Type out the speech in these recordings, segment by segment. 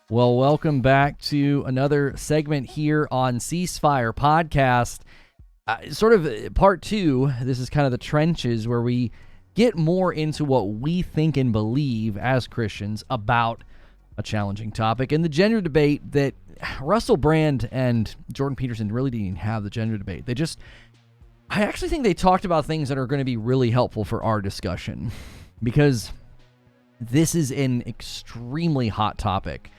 Well, welcome back to another segment here on Ceasefire podcast. Sort of part two. This is kind of the trenches where we get more into what we think and believe as Christians about a challenging topic. And the gender debate that Russell Brand and Jordan Peterson really didn't even have the gender debate. I actually think they talked about things that are going to be really helpful for our discussion, because this is an extremely hot topic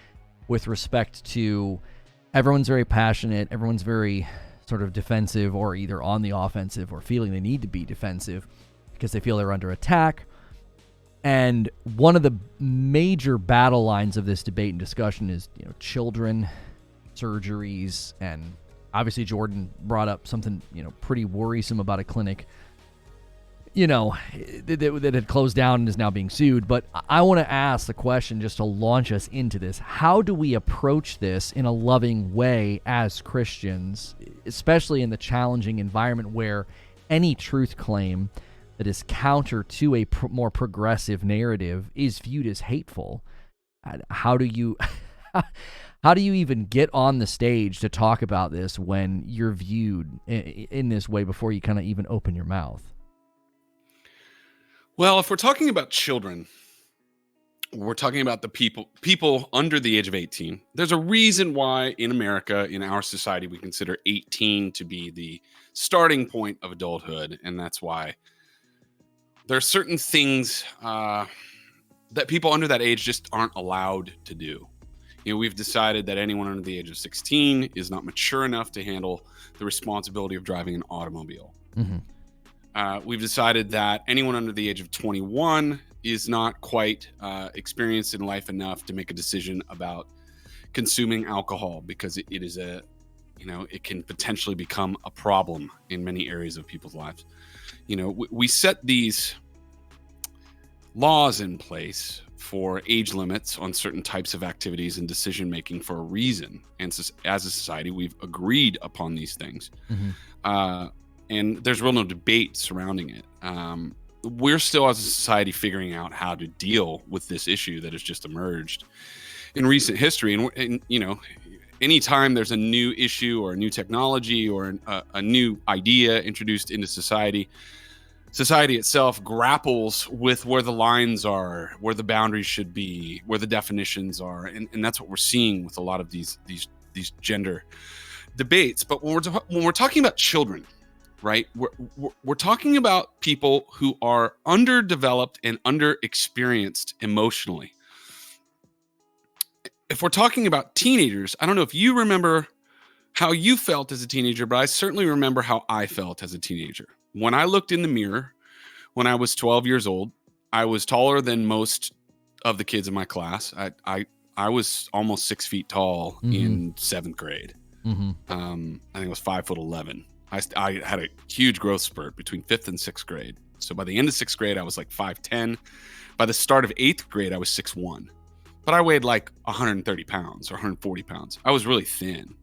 with respect to everyone's very passionate, everyone's very sort of defensive or either on the offensive or feeling they need to be defensive because they feel they're under attack. And one of the major battle lines of this debate and discussion is, children, surgeries, and obviously Jordan brought up something, pretty worrisome about a clinic, that had closed down and is now being sued. But I want to ask the question, just to launch us into this: how do we approach this in a loving way as Christians, especially in the challenging environment where any truth claim that is counter to a more progressive narrative is viewed as hateful? How do you even get on the stage to talk about this when you're viewed in this way before you kind of even open your mouth? Well, if we're talking about children, we're talking about the people under the age of 18. There's a reason why in America, in our society, we consider 18 to be the starting point of adulthood. And that's why there are certain things that people under that age just aren't allowed to do. We've decided that anyone under the age of 16 is not mature enough to handle the responsibility of driving an automobile. Mm-hmm. We've decided that anyone under the age of 21 is not quite experienced in life enough to make a decision about consuming alcohol, because it is it can potentially become a problem in many areas of people's lives. We set these laws in place for age limits on certain types of activities and decision making for a reason. And so, as a society, we've agreed upon these things. Mm-hmm. And there's really no debate surrounding it. We're still, as a society, figuring out how to deal with this issue that has just emerged in recent history. And anytime there's a new issue or a new technology or a new idea introduced into society itself grapples with where the lines are, where the boundaries should be, where the definitions are. And that's what we're seeing with a lot of these gender debates. But when we're talking about children, right, we're talking about people who are underdeveloped and underexperienced emotionally. If we're talking about teenagers, I don't know if you remember how you felt as a teenager, but I certainly remember how I felt as a teenager. When I looked in the mirror when I was 12 years old, I was taller than most of the kids in my class. I was almost 6 feet tall mm-hmm. in 7th grade. Mm-hmm. I think I was 5'11". I had a huge growth spurt between 5th and 6th grade. So by the end of 6th grade, I was like 5'10". By the start of 8th grade, I was 6'1". But I weighed like 130 pounds or 140 pounds. I was really thin.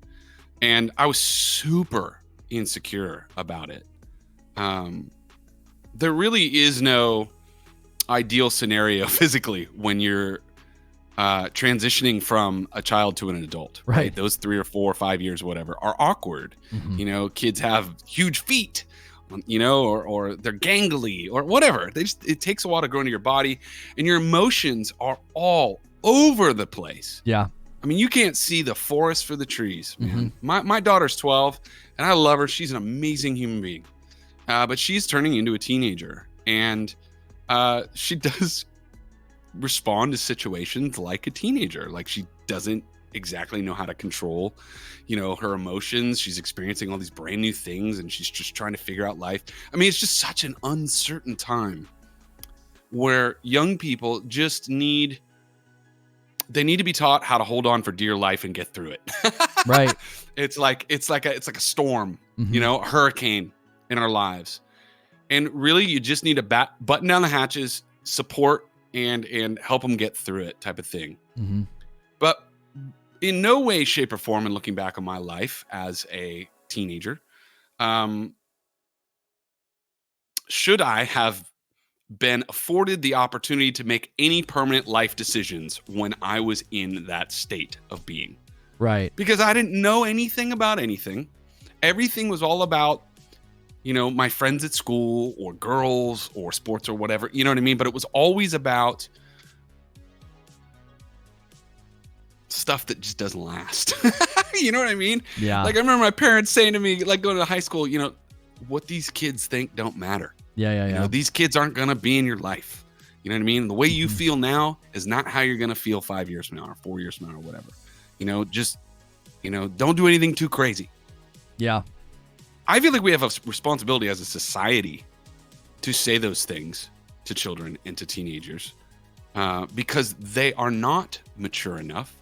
And I was super insecure about it. There really is no ideal scenario physically when you're transitioning from a child to an adult, right? Those 3 or 4 or 5 years, or whatever, are awkward. Mm-hmm. Kids have huge feet, or they're gangly or whatever. It takes a while to grow into your body, and your emotions are all over the place. Yeah. I mean, you can't see the forest for the trees, man. Mm-hmm. My daughter's 12 and I love her. She's an amazing human being. But she's turning into a teenager, and she does respond to situations like a teenager. Like, she doesn't exactly know how to control, her emotions. She's experiencing all these brand new things, and she's just trying to figure out life. I mean, it's just such an uncertain time where young people just need to be taught how to hold on for dear life and get through it. Right. It's like a storm, mm-hmm. A hurricane in our lives. And really, you just need to button down the hatches, support, and help them get through it, type of thing. Mm-hmm. But in no way, shape, or form, in looking back on my life as a teenager, should I have been afforded the opportunity to make any permanent life decisions when I was in that state of being. Right. Because I didn't know anything about anything. Everything was all about, my friends at school or girls or sports or whatever. You know what I mean? But it was always about stuff that just doesn't last. You know what I mean? Yeah. Like I remember my parents saying to me, like going to high school, what these kids think don't matter. Yeah. These kids aren't going to be in your life. You know what I mean? The way you feel now is not how you're going to feel 5 years from now or 4 years from now or whatever. Just, don't do anything too crazy. Yeah. I feel like we have a responsibility as a society to say those things to children and to teenagers because they are not mature enough,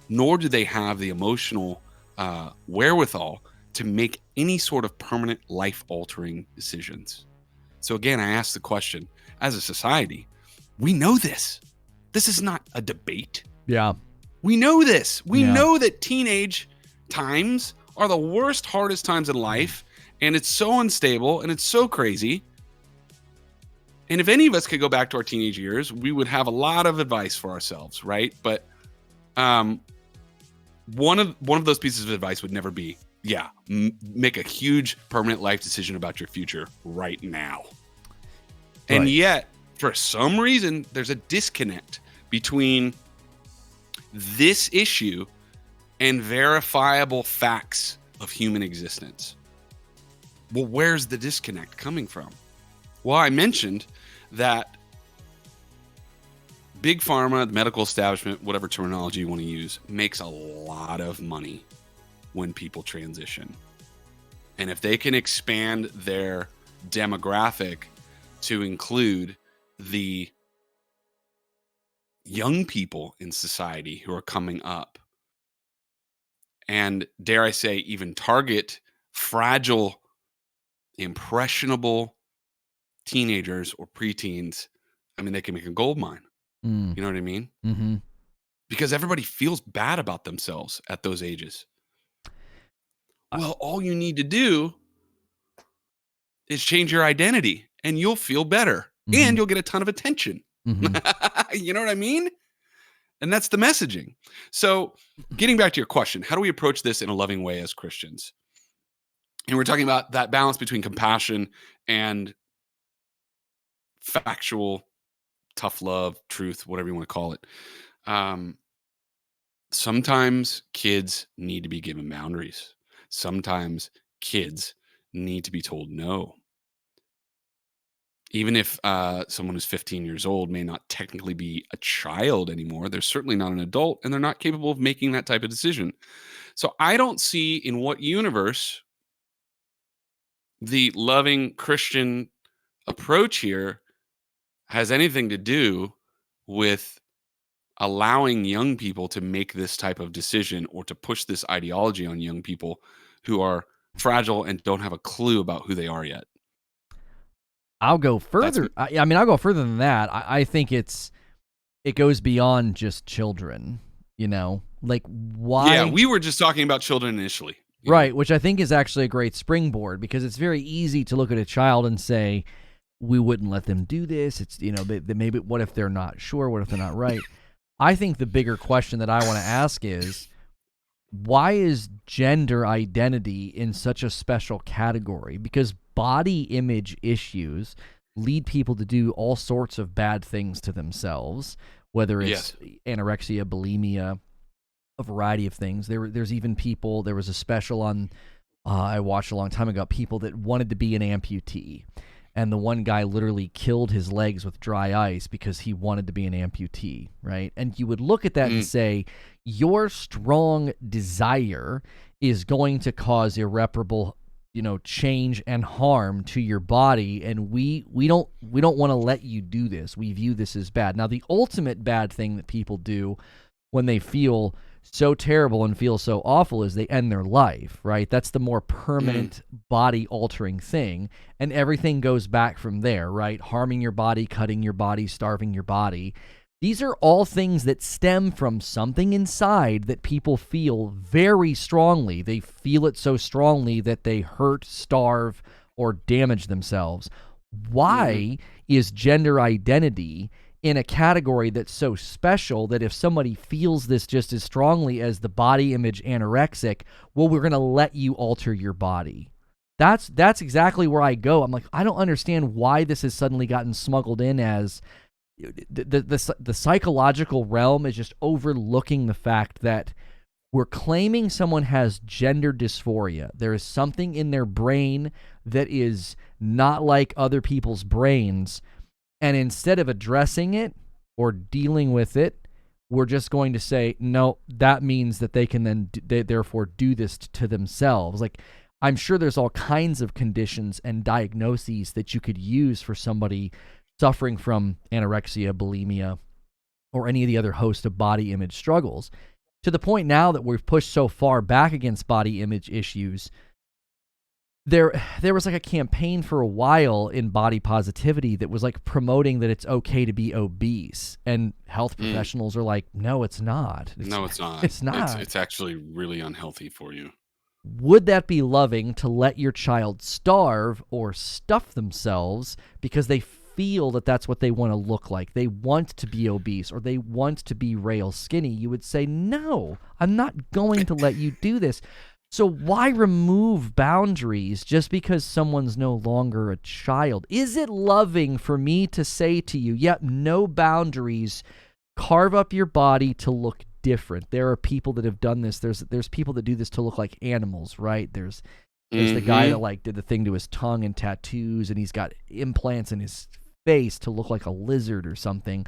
nor do they have the emotional wherewithal to make any sort of permanent life-altering decisions. So again, I ask the question, as a society, we know this. This is not a debate. Yeah. We know this. We know that teenage times are the worst, hardest times in life, and it's so unstable, and it's so crazy. And if any of us could go back to our teenage years, we would have a lot of advice for ourselves, right? But one of those pieces of advice would never be, make a huge permanent life decision about your future right now. Right. And yet, for some reason, there's a disconnect between this issue and verifiable facts of human existence. Well, where's the disconnect coming from? Well, I mentioned that Big Pharma, the medical establishment, whatever terminology you want to use, makes a lot of money when people transition. And if they can expand their demographic to include the young people in society who are coming up, and dare I say, even target fragile, impressionable teenagers or preteens, I mean, they can make a gold mine. You know what I mean? Mm-hmm. Because everybody feels bad about themselves at those ages. Well, all you need to do is change your identity and you'll feel better and you'll get a ton of attention. You know what I mean? And that's the messaging. So getting back to your question, how do we approach this in a loving way as Christians? And we're talking about that balance between compassion and factual, tough love, truth, whatever you want to call it. Sometimes kids need to be given boundaries. Sometimes kids need to be told no. Even if someone who's 15 years old may not technically be a child anymore, they're certainly not an adult, and they're not capable of making that type of decision. So I don't see in what universe the loving Christian approach here has anything to do with allowing young people to make this type of decision or to push this ideology on young people who are fragile and don't have a clue about who they are yet. I'll go further. I mean, I'll go further than that. I think it goes beyond just children, like why? Yeah, we were just talking about children initially. Right, which I think is actually a great springboard because it's very easy to look at a child and say, we wouldn't let them do this. It's, maybe what if they're not sure? What if they're not right? I think the bigger question that I want to ask is, why is gender identity in such a special category? Because body image issues lead people to do all sorts of bad things to themselves, whether it's anorexia, bulimia, a variety of things. There's even people, there was a special on, I watched a long time ago, people that wanted to be an amputee. And the one guy literally killed his legs with dry ice because he wanted to be an amputee, right? And you would look at that and say, your strong desire is going to cause irreparable, change and harm to your body, and we don't want to let you do this. We view this as bad. Now, the ultimate bad thing that people do when they feel so terrible and feel so awful is they end their life, right? That's the more permanent body-altering thing, and everything goes back from there, right? Harming your body, cutting your body, starving your body. These are all things that stem from something inside that people feel very strongly. They feel it so strongly that they hurt, starve, or damage themselves. Why is gender identity in a category that's so special that if somebody feels this just as strongly as the body image anorexic, well, we're going to let you alter your body? That's exactly where I go. I'm like, I don't understand why this has suddenly gotten smuggled in as the psychological realm is just overlooking the fact that we're claiming someone has gender dysphoria. There is something in their brain that is not like other people's brains. And instead of addressing it or dealing with it, we're just going to say, no, that means that they can then therefore do this to themselves. Like, I'm sure there's all kinds of conditions and diagnoses that you could use for somebody suffering from anorexia, bulimia, or any of the other host of body image struggles. To the point now that we've pushed so far back against body image issues, there was like a campaign for a while in body positivity that was like promoting that it's okay to be obese, and health professionals are like, no, it's not. No, it's not. It's not. It's actually really unhealthy for you. Would that be loving to let your child starve or stuff themselves because they feel that that's what they want to look like? They want to be obese or they want to be rail skinny. You would say, no, I'm not going to let you do this. So why remove boundaries just because someone's no longer a child? Is it loving for me to say to you, yep, no boundaries, carve up your body to look different? There are people that have done this. There's people that do this to look like animals, right? There's the guy that like did the thing to his tongue and tattoos, and he's got implants in his face to look like a lizard or something.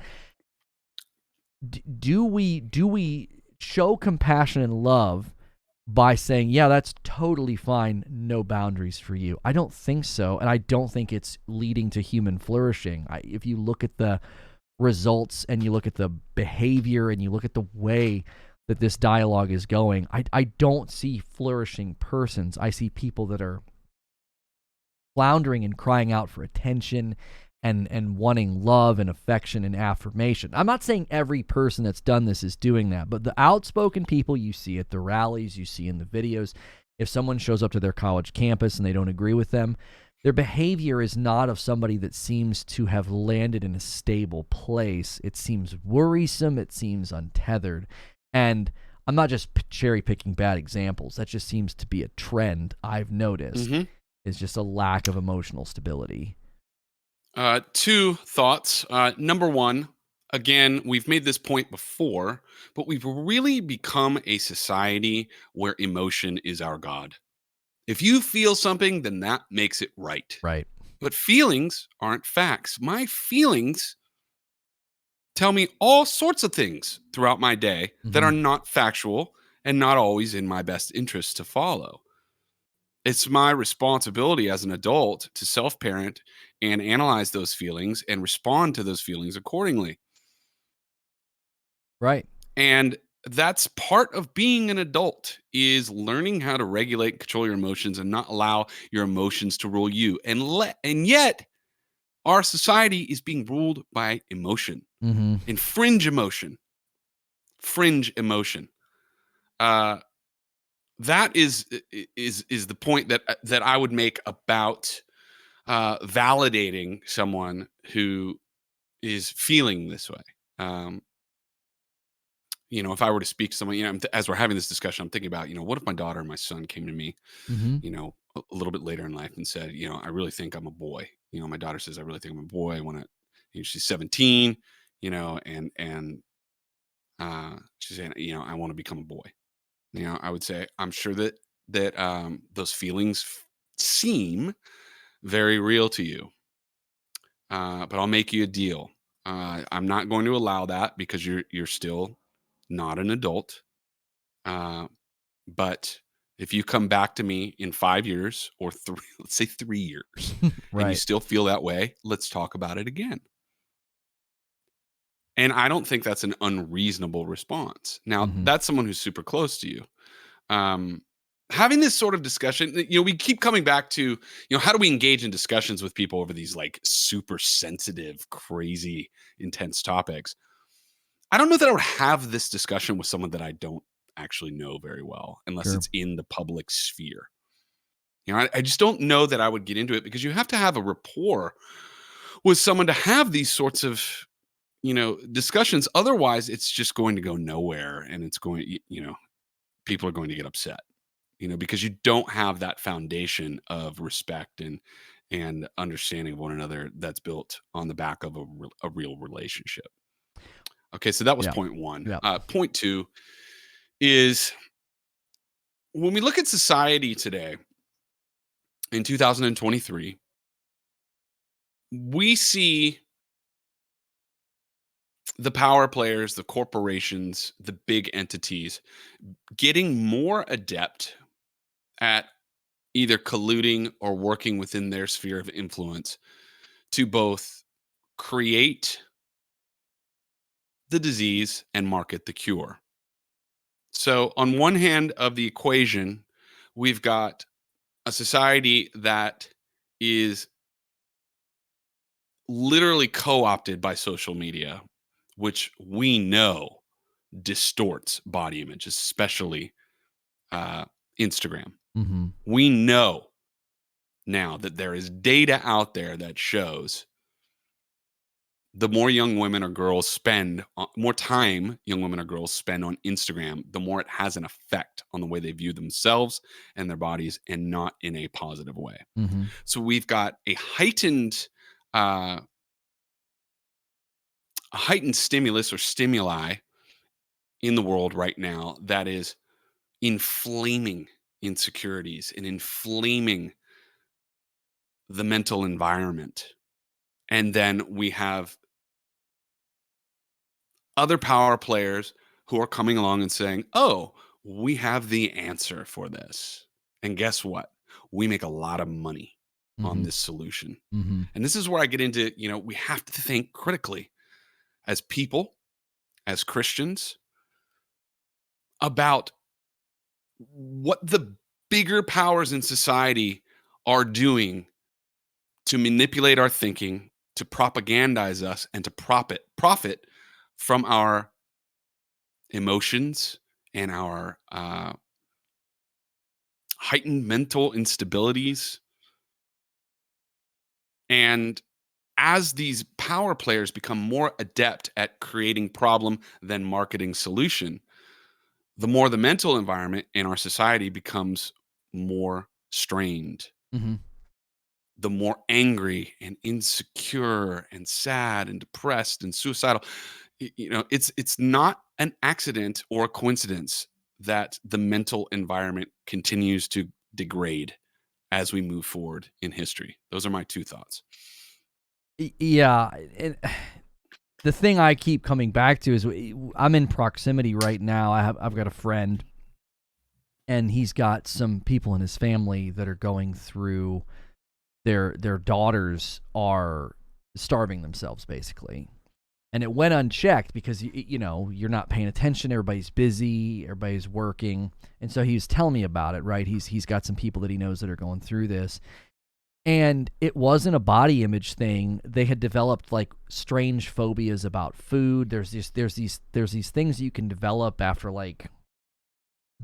Do we show compassion and love by saying, yeah, that's totally fine, no boundaries for you? I don't think so, and I don't think it's leading to human flourishing. If you look at the results and you look at the behavior and you look at the way that this dialogue is going, I don't see flourishing persons. I see people that are floundering and crying out for attention and wanting love and affection and affirmation. I'm not saying every person that's done this is doing that, but the outspoken people you see at the rallies, you see in the videos, if someone shows up to their college campus and they don't agree with them, their behavior is not of somebody that seems to have landed in a stable place. It seems worrisome. It seems untethered. And I'm not just cherry-picking bad examples. That just seems to be a trend I've noticed. It's just a lack of emotional stability. Two thoughts. Number one, again, we've made this point before, but we've really become a society where emotion is our god. If you feel something, then that makes it right. Right. But feelings aren't facts. My feelings tell me all sorts of things throughout my day that are not factual and not always in my best interest to follow. It's my responsibility as an adult to self-parent and analyze those feelings and respond to those feelings accordingly. Right. And that's part of being an adult, is learning how to regulate and control your emotions and not allow your emotions to rule you. And yet our society is being ruled by emotion and fringe emotion. That is the point that I would make about validating someone who is feeling this way. If I were to speak to someone, as we're having this discussion, I'm thinking about, what if my daughter and my son came to me, a little bit later in life and said, I really think I'm a boy. My daughter says, I really think I'm a boy. I want to, she's 17, and she's saying, I want to become a boy. I would say, I'm sure that those feelings seem very real to you. But I'll make you a deal. I'm not going to allow that because you're still not an adult. But if you come back to me in 5 years or let's say 3 years, right, and you still feel that way, let's talk about it again. And I don't think that's an unreasonable response. Now, that's someone who's super close to you. Having this sort of discussion, we keep coming back to, how do we engage in discussions with people over these like super sensitive, crazy, intense topics? I don't know that I would have this discussion with someone that I don't actually know very well, unless it's in the public sphere. I just don't know that I would get into it, because you have to have a rapport with someone to have these sorts of, discussions. Otherwise, it's just going to go nowhere, and it's going, people are going to get upset, because you don't have that foundation of respect and understanding of one another that's built on the back of a real relationship. Okay, so that was Yeah. point one. Yeah. Point two is, when we look at society today in 2023, we see the power players, the corporations, the big entities getting more adept at either colluding or working within their sphere of influence to both create the disease and market the cure. So, on one hand of the equation, we've got a society that is literally co-opted by social media, which we know distorts body image, especially Instagram. Mm-hmm. We know now that there is data out there that shows the more young women or girls spend, more time young women or girls spend on Instagram, the more it has an effect on the way they view themselves and their bodies, and not in a positive way. Mm-hmm. So we've got a heightened stimulus or stimuli in the world right now that is inflaming insecurities and inflaming the mental environment. And then we have other power players who are coming along and saying, oh, we have the answer for this. And guess what? We make a lot of money on Mm-hmm. this solution. Mm-hmm. And this is where I get into, we have to think critically as people, as Christians, about what the bigger powers in society are doing to manipulate our thinking, to propagandize us, and to profit from our emotions and our heightened mental instabilities. And as these power players become more adept at creating problem than marketing solution, the more the mental environment in our society becomes more strained, Mm-hmm. the more angry and insecure and sad and depressed and suicidal. It's not an accident or a coincidence that the mental environment continues to degrade as we move forward in history. Those are my two thoughts. Yeah, and the thing I keep coming back to is I'm in proximity right now. I've got a friend, and he's got some people in his family that are going through their daughters are starving themselves, basically. And it went unchecked because you're not paying attention. Everybody's busy. Everybody's working. And so he was telling me about it, right? He's got some people that he knows that are going through this. And it wasn't a body image thing. They had developed like strange phobias about food. There's these things you can develop after like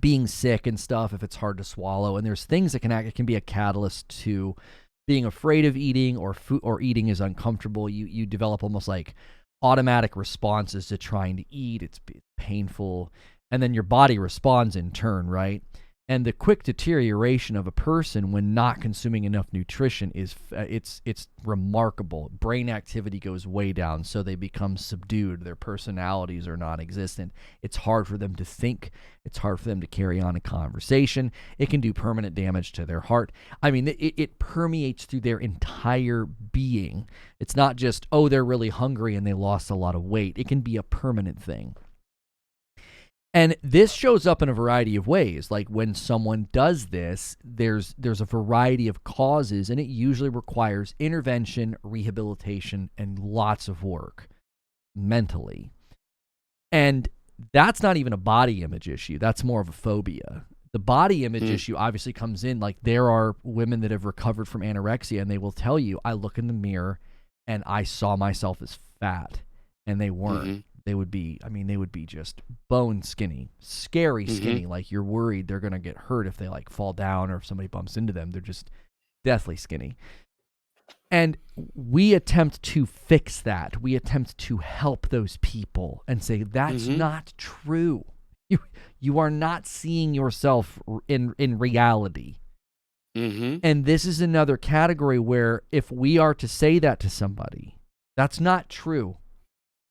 being sick and stuff if it's hard to swallow. And there's things that it can be a catalyst to being afraid of eating, or food, or eating is uncomfortable. You develop almost like automatic responses to trying to eat. It's painful, and then your body responds in turn, right? And the quick deterioration of a person when not consuming enough nutrition is it's remarkable. Brain activity goes way down, so they become subdued. Their personalities are non-existent. It's hard for them to think. It's hard for them to carry on a conversation. It can do permanent damage to their heart. I mean, it permeates through their entire being. It's not just, oh, they're really hungry and they lost a lot of weight. It can be a permanent thing. And this shows up in a variety of ways. Like when someone does this, there's a variety of causes, and it usually requires intervention, rehabilitation, and lots of work mentally. And that's not even a body image issue. That's more of a phobia. The body image issue obviously comes in, like there are women that have recovered from anorexia, and they will tell you, I look in the mirror and I saw myself as fat, and they weren't. They would be just bone skinny, scary skinny. Like you're worried they're going to get hurt if they like fall down or if somebody bumps into them. They're just deathly skinny. And we attempt to fix that. We attempt to help those people and say, that's not true. You are not seeing yourself in reality. And this is another category where if we are to say that to somebody, that's not true.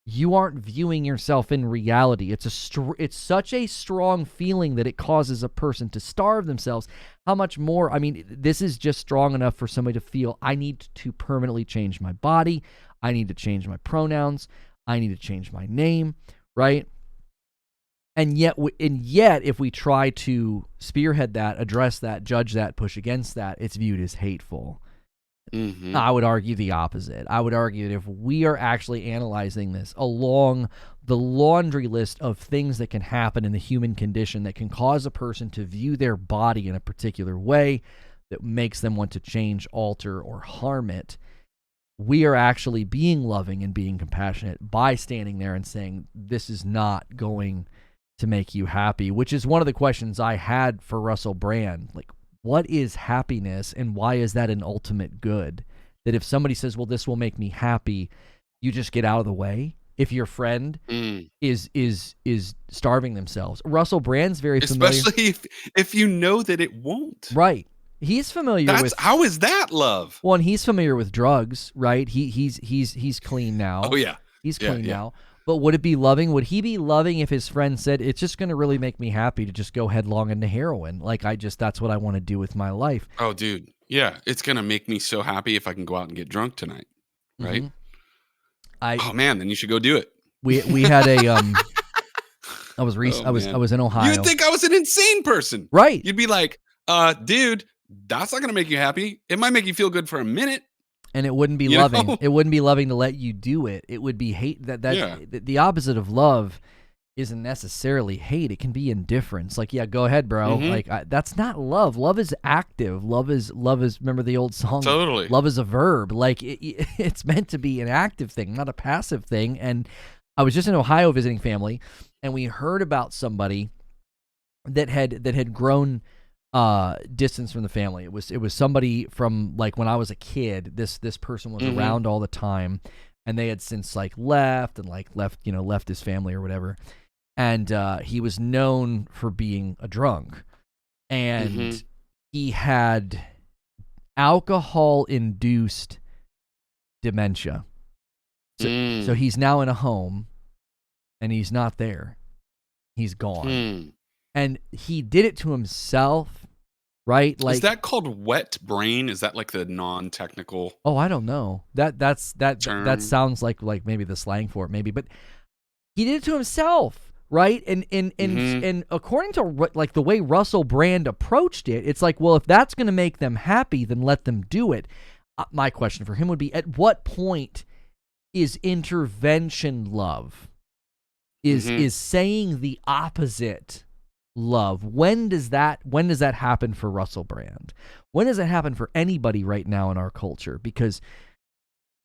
You aren't viewing yourself in reality. It's such a strong feeling that it causes a person to starve themselves. How much more? I mean, this is just strong enough for somebody to feel, I need to permanently change my body. I need to change my pronouns. I need to change my name, right? And yet, if we try to spearhead that, address that, judge that, push against that, it's viewed as hateful. I would argue the opposite. I would argue that if we are actually analyzing this along the laundry list of things that can happen in the human condition that can cause a person to view their body in a particular way that makes them want to change, alter, or harm it, we are actually being loving and being compassionate by standing there and saying, this is not going to make you happy, which is one of the questions I had for Russell Brand. Like, what is happiness and why is that an ultimate good? That if somebody says, well, this will make me happy, you just get out of the way? If your friend is starving themselves. Russell Brand's very familiar. Especially if you know that it won't. Right. He's familiar with. How is that love? Well, and he's familiar with drugs, right? He's clean now. Oh yeah. He's clean now. But would it be loving? Would he be loving if his friend said, it's just going to really make me happy to just go headlong into heroin? Like, that's what I want to do with my life. Oh, dude. Yeah. It's going to make me so happy if I can go out and get drunk tonight. Right? Oh, man. Then you should go do it. We had a, I was in Ohio. You'd think I was an insane person. Right. You'd be like, dude, that's not going to make you happy. It might make you feel good for a minute. And it wouldn't be loving. Know? It wouldn't be loving to let you do it. It would be hate. The opposite of love isn't necessarily hate. It can be indifference. Like, yeah, go ahead, bro. Like that's not love. Love is active. Love is. Remember the old song? Totally. Love is a verb. Like it's meant to be an active thing, not a passive thing. And I was just in Ohio visiting family, and we heard about somebody that had grown distance from the family. It was somebody from like when I was a kid. This person was around all the time, and they had since like left his family or whatever. And he was known for being a drunk, and he had alcohol-induced dementia. So he's now in a home, and he's not there. He's gone. And he did it to himself, right? Like, is that called wet brain? Is that like the non-technical? Oh, I don't know. That sounds like maybe the slang for it, maybe. But he did it to himself, right? And according to like the way Russell Brand approached it, it's like, well, if that's going to make them happy, then let them do it. My question for him would be: at what point is intervention love? Is saying the opposite love? When does that happen for Russell Brand? When does it happen for anybody right now in our culture? Because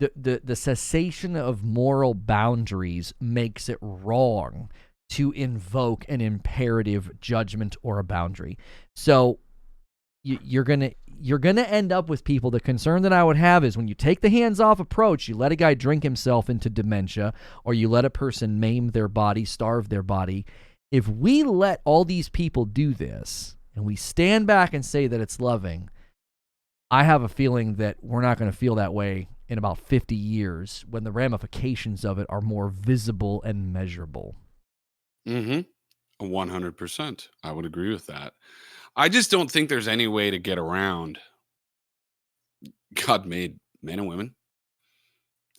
the cessation of moral boundaries makes it wrong to invoke an imperative judgment or a boundary. So you're gonna end up with people. The concern that I would have is when you take the hands-off approach, you let a guy drink himself into dementia, or you let a person maim their body, starve their body. If we let all these people do this and we stand back and say that it's loving, I have a feeling that we're not going to feel that way in about 50 years when the ramifications of it are more visible and measurable. 100%. I would agree with that. I just don't think there's any way to get around. God made men and women,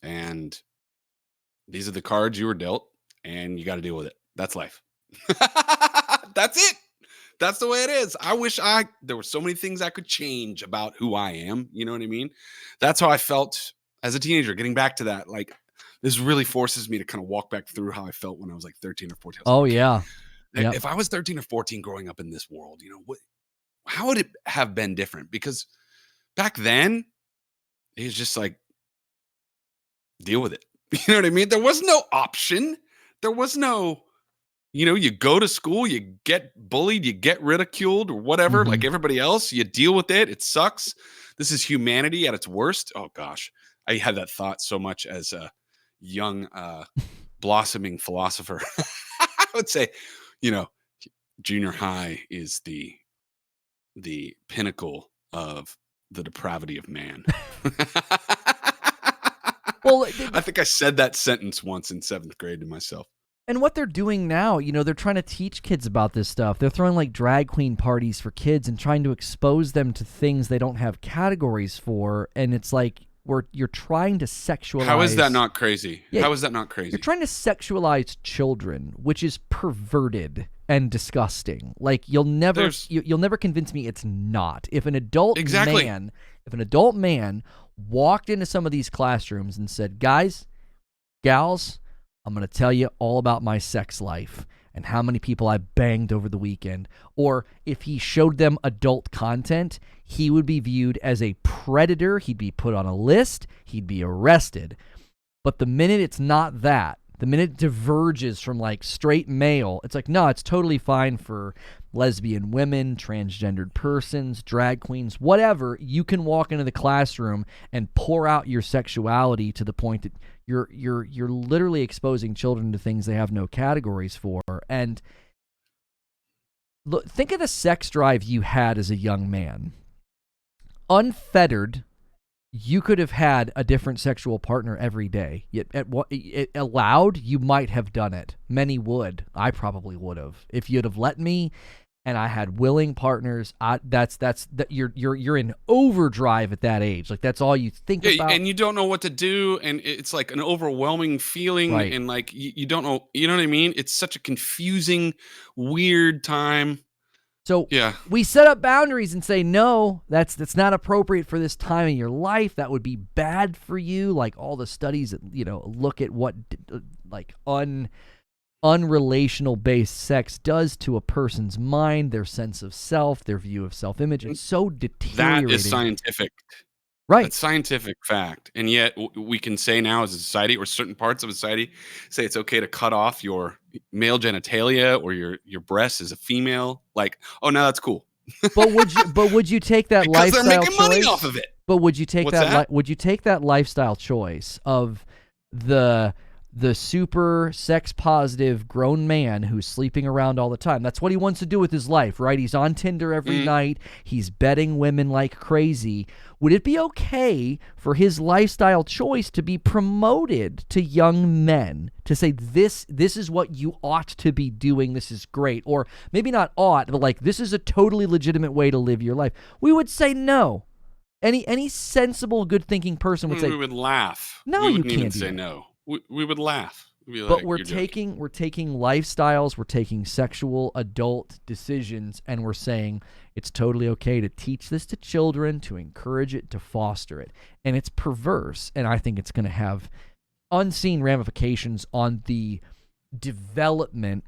and these are the cards you were dealt, and you got to deal with it. That's life. That's it. That's the way it is. I wish there were so many things I could change about who I am. You know what I mean? That's how I felt as a teenager, getting back to that. Like, this really forces me to kind of walk back through how I felt when I was like 13 or 14. Oh, yeah. Yep. If I was 13 or 14 growing up in this world, how would it have been different? Because back then, it was just like, deal with it. You know what I mean? There was no option. There was no, you go to school, you get bullied, you get ridiculed or whatever, like everybody else, you deal with it. It sucks. This is humanity at its worst. Oh gosh. I had that thought so much as a young, blossoming philosopher. I would say, you know, junior high is the pinnacle of the depravity of man. Well, I think I said that sentence once in 7th grade to myself. and what they're doing now, they're trying to teach kids about this stuff. They're throwing like drag queen parties for kids and trying to expose them to things they don't have categories for. And it's like you're trying to sexualize. How is that not crazy? Yeah, How is that not crazy? You're trying to sexualize children, which is perverted and disgusting. Like you'll never convince me it's not. If an adult man walked into some of these classrooms and said, "Guys, gals, I'm going to tell you all about my sex life and how many people I banged over the weekend," or if he showed them adult content, he would be viewed as a predator. He'd be put on a list. He'd be arrested. But the minute it's not that, the minute it diverges from like straight male, it's like, no, it's totally fine for lesbian women, transgendered persons, drag queens, whatever. You can walk into the classroom and pour out your sexuality to the point that you're literally exposing children to things they have no categories for. And look, think of the sex drive you had as a young man. Unfettered, you could have had a different sexual partner every day. Yet at what it allowed, you might have done it. Many would. I probably would have. If you'd have let me and I had willing partners, you're in overdrive at that age. Like that's all you think about. And you don't know what to do, and it's like an overwhelming feeling, right. And like you don't know, you know what I mean? It's such a confusing, weird time. So we set up boundaries and say, no, that's not appropriate for this time in your life. That would be bad for you. Like all the studies that, look at what like unrelational based sex does to a person's mind, their sense of self, their view of self-image. It's so deteriorating. That is scientific. Right. It's scientific fact. And yet we can say now as a society, or certain parts of society say it's okay to cut off your male genitalia or your breasts as a female. Like, oh, no, that's cool. But would you take that because lifestyle they're making choice? money off of it. But would you take that? Would you take that lifestyle choice of the super sex positive grown man who's sleeping around all the time? That's what he wants to do with his life, right? He's on Tinder every night. He's betting women like crazy. Would it be okay for his lifestyle choice to be promoted to young men to say, this is what you ought to be doing, this is great? Or maybe not ought, but like, this is a totally legitimate way to live your life. We would say no. Any sensible, good-thinking person would say... We would laugh. No, we you wouldn't can't even do say that. no. We would laugh. We'd be But like, we're taking lifestyles, we're taking sexual adult decisions, and we're saying it's totally okay to teach this to children, to encourage it, to foster it. And it's perverse, and I think it's going to have unseen ramifications on the development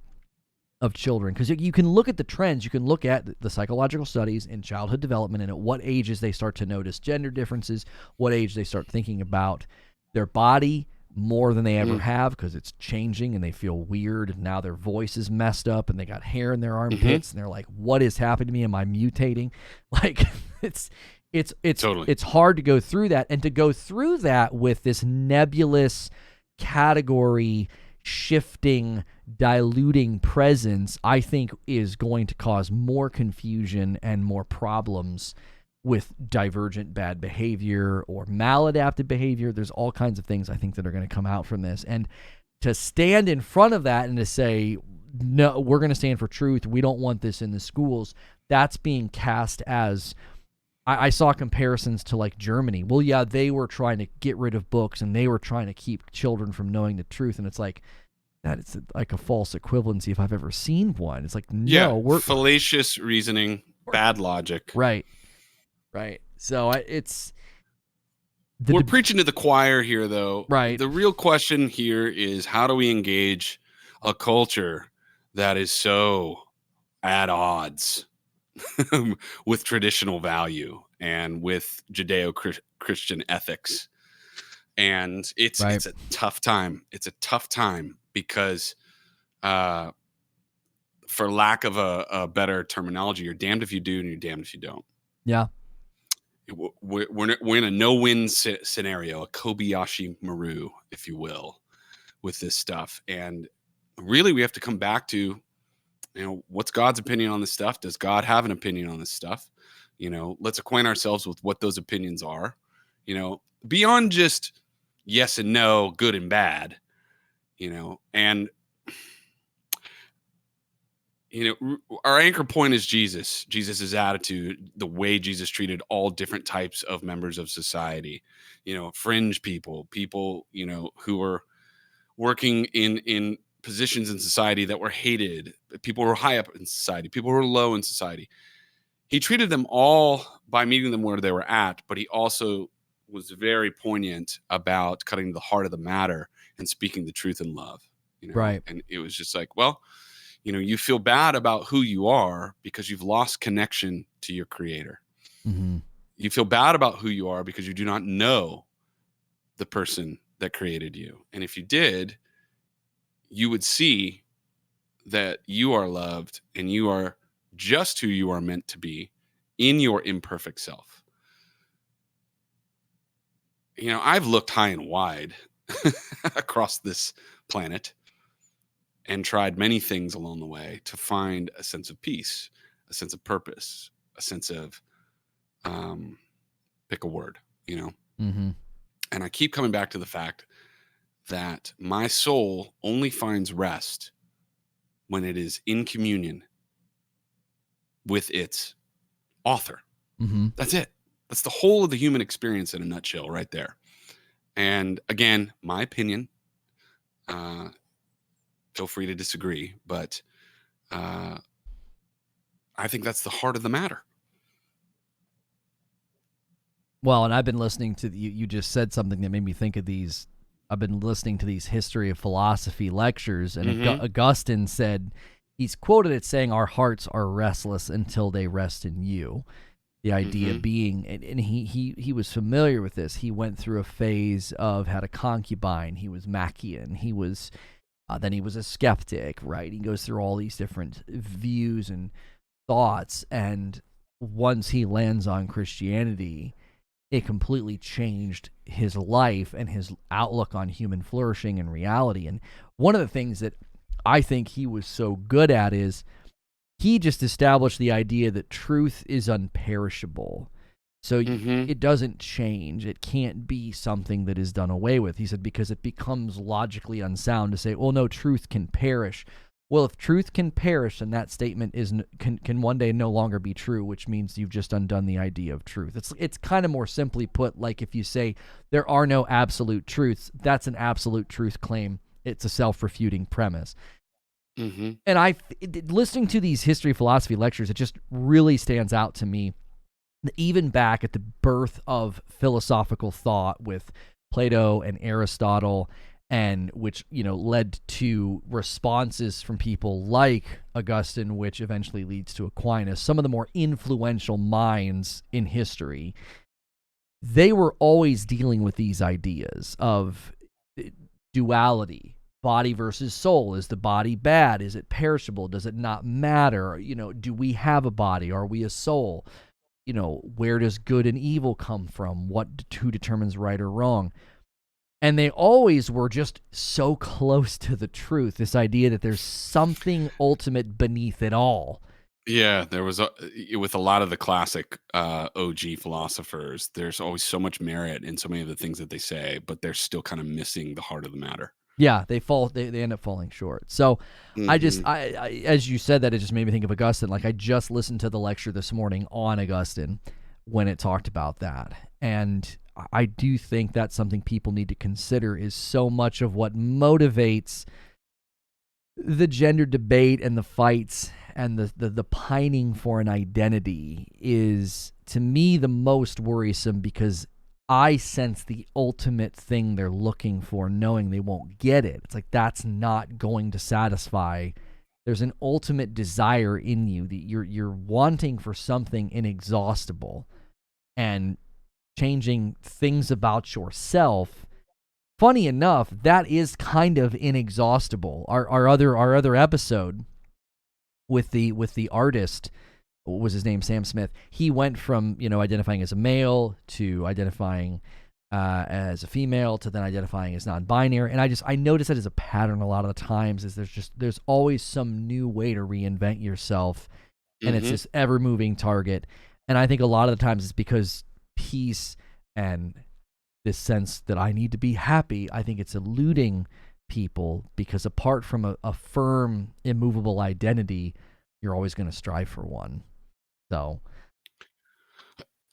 of children. Because you can look at the trends, you can look at the psychological studies in childhood development and at what ages they start to notice gender differences, what age they start thinking about their body more than they ever have because it's changing and they feel weird and now their voice is messed up and they got hair in their armpits and they're like, what is happening to me? Am I mutating? Like it's Totally. It's hard to go through that, and to go through that with this nebulous category shifting, diluting presence, I think is going to cause more confusion and more problems with divergent bad behavior or maladaptive behavior. There's all kinds of things I think that are going to come out from this. And to stand in front of that and to say, no, we're going to stand for truth, we don't want this in the schools, that's being cast as... I saw comparisons to like Germany. Well, yeah, they were trying to get rid of books and they were trying to keep children from knowing the truth. And it's like, that is like a false equivalency if I've ever seen one. It's like, no, we're... fallacious reasoning, bad logic. Right. Right. So it's... We're preaching to the choir here, though. Right. The real question here is, how do we engage a culture that is so at odds with traditional value and with Judeo-Christian ethics? And it's a tough time. It's a tough time because for lack of a better terminology, you're damned if you do and you're damned if you don't. Yeah. We're in a no-win scenario, a Kobayashi Maru, if you will, with this stuff. And really, we have to come back to, what's God's opinion on this stuff? Does God have an opinion on this stuff? Let's acquaint ourselves with what those opinions are, beyond just yes and no, good and bad, and our anchor point is Jesus's attitude, the way Jesus treated all different types of members of society, fringe people, who were working in positions in society that were hated, people who were high up in society, people who were low in society. He treated them all by meeting them where they were at, but he also was very poignant about cutting to the heart of the matter and speaking the truth in love. Right. And it was just like, well, you feel bad about who you are because you've lost connection to your creator. Mm-hmm. You feel bad about who you are because you do not know the person that created you. And if you did, you would see that you are loved and you are just who you are meant to be in your imperfect self. I've looked high and wide across this planet and tried many things along the way to find a sense of peace, a sense of purpose, a sense of, pick a word, Mm-hmm. And I keep coming back to the fact that my soul only finds rest when it is in communion with its author. Mm-hmm. That's it. That's the whole of the human experience in a nutshell right there. And again, my opinion, feel free to disagree, but I think that's the heart of the matter. Well, and I've been listening to you just said something that made me think of these. I've been listening to these history of philosophy lectures, and Mm-hmm. Augustine said, he's quoted as saying, our hearts are restless until they rest in you. The idea Mm-hmm. being, and he was familiar with this. He went through a phase of had a concubine. He was Machian. He was then he was a skeptic, right? He goes through all these different views and thoughts, and once he lands on Christianity, it completely changed his life and his outlook on human flourishing and reality. And one of the things that I think he was so good at is he just established the idea that truth is unperishable. So Mm-hmm. it doesn't change. It can't be something that is done away with. He said, because it becomes logically unsound to say, well, no, truth can perish. Well, if truth can perish, then that statement can one day no longer be true, which means you've just undone the idea of truth. It's kind of more simply put, like if you say there are no absolute truths, that's an absolute truth claim. It's a self-refuting premise. Mm-hmm. And listening to these history philosophy lectures, it just really stands out to me that even back at the birth of philosophical thought with Plato and Aristotle, and which led to responses from people like Augustine, which eventually leads to Aquinas, some of the more influential minds in history, they were always dealing with these ideas of duality, body versus soul. Is the body bad? Is it perishable? Does it not matter? Do we have a body? Are we a soul? Where does good and evil come from? Who determines right or wrong? And they always were just so close to the truth, this idea that there's something ultimate beneath it all. Yeah, there was with a lot of the classic OG philosophers, there's always so much merit in so many of the things that they say, but they're still kind of missing the heart of the matter. Yeah, they end up falling short. So Mm-hmm. I as you said that, it just made me think of Augustine. Like I just listened to the lecture this morning on Augustine when it talked about that. And I do think that's something people need to consider, is so much of what motivates the gender debate and the fights and the pining for an identity is, to me, the most worrisome, because I sense the ultimate thing they're looking for, knowing they won't get it. It's like that's not going to satisfy. There's an ultimate desire in you that you're wanting for something inexhaustible, and changing things about yourself funny enough, that is kind of inexhaustible. Our other episode with the artist, what was his name, Sam Smith, he went from, identifying as a male to identifying as a female to then identifying as non-binary. And I notice that as a pattern a lot of the times is there's always some new way to reinvent yourself, and it's this ever-moving target. And I think a lot of the times it's because peace and this sense that I need to be happy, I think it's eluding people, because apart from a firm, immovable identity, you're always going to strive for one. So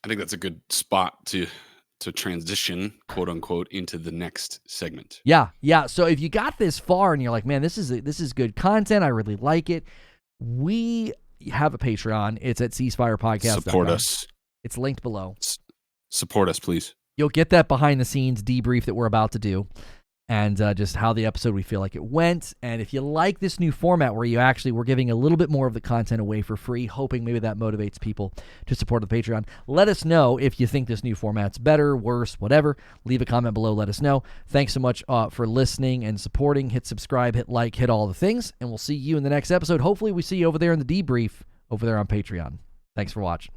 I think that's a good spot to transition, quote unquote, into the next segment. Yeah. So if you got this far and you're like, man, this is good content, I really like it, we have a Patreon. It's at ceasefirepodcast.com. Support us. It's linked below. Support us, please. You'll get that behind the scenes debrief that we're about to do, and just how the episode we feel like it went. And if you like this new format where we're giving a little bit more of the content away for free, hoping maybe that motivates people to support the Patreon, let us know if you think this new format's better, worse, whatever. Leave a comment below, let us know. Thanks so much for listening and supporting. Hit subscribe, hit like, hit all the things, and we'll see you in the next episode. Hopefully we see you over there in the debrief over there on Patreon. Thanks for watching.